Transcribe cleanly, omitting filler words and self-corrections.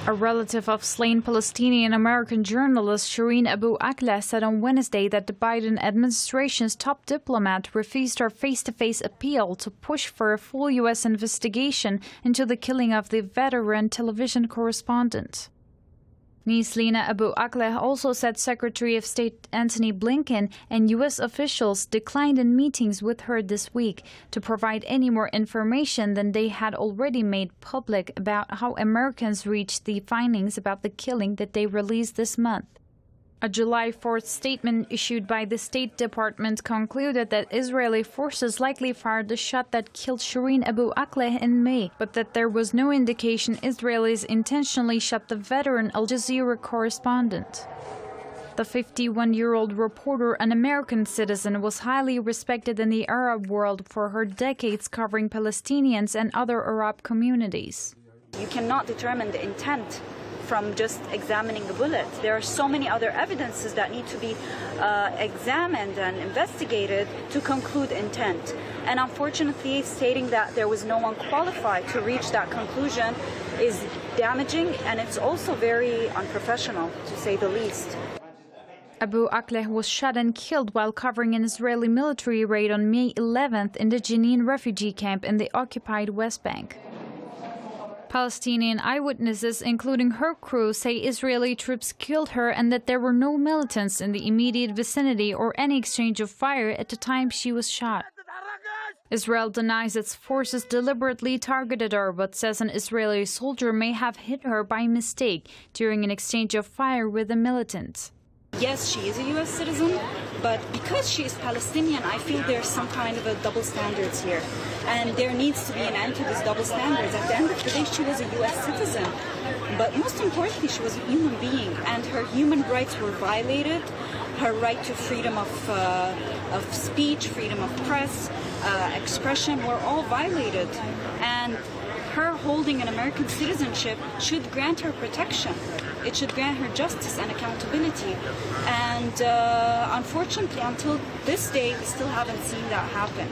A relative of slain Palestinian-American journalist Shireen Abu Akleh said on Wednesday that the Biden administration's top diplomat refused her face-to-face appeal to push for a full U.S. investigation into the killing of the veteran television correspondent. Nislina Abu Akleh also said Secretary of State Antony Blinken and U.S. officials declined in meetings with her this week to provide any more information than they had already made public about how Americans reached the findings about the killing that they released this month. A July 4th statement issued by the State Department concluded that Israeli forces likely fired the shot that killed Shireen Abu Akleh in May, but that there was no indication Israelis intentionally shot the veteran Al Jazeera correspondent. The 51-year-old reporter, an American citizen, was highly respected in the Arab world for her decades covering Palestinians and other Arab communities. You cannot determine the intent from just examining the bullet. There are so many other evidences that need to be examined and investigated to conclude intent. And unfortunately, stating that there was no one qualified to reach that conclusion is damaging, and it's also very unprofessional, to say the least. Abu Akleh was shot and killed while covering an Israeli military raid on May 11th in the Jenin refugee camp in the occupied West Bank. Palestinian eyewitnesses, including her crew, say Israeli troops killed her and that there were no militants in the immediate vicinity or any exchange of fire at the time she was shot. Israel denies its forces deliberately targeted her, but says an Israeli soldier may have hit her by mistake during an exchange of fire with a militant. Yes, she is a U.S. citizen, but because she is Palestinian, I feel there's some kind of a double standards here. And there needs to be an end to this double standards. At the end of the day, she was a U.S. citizen. But most importantly, she was a human being, and her human rights were violated. Her right to freedom of speech, freedom of press, expression were all violated. And her holding an American citizenship should grant her protection. It should grant her justice and accountability. And unfortunately, until this day, we still haven't seen that happen.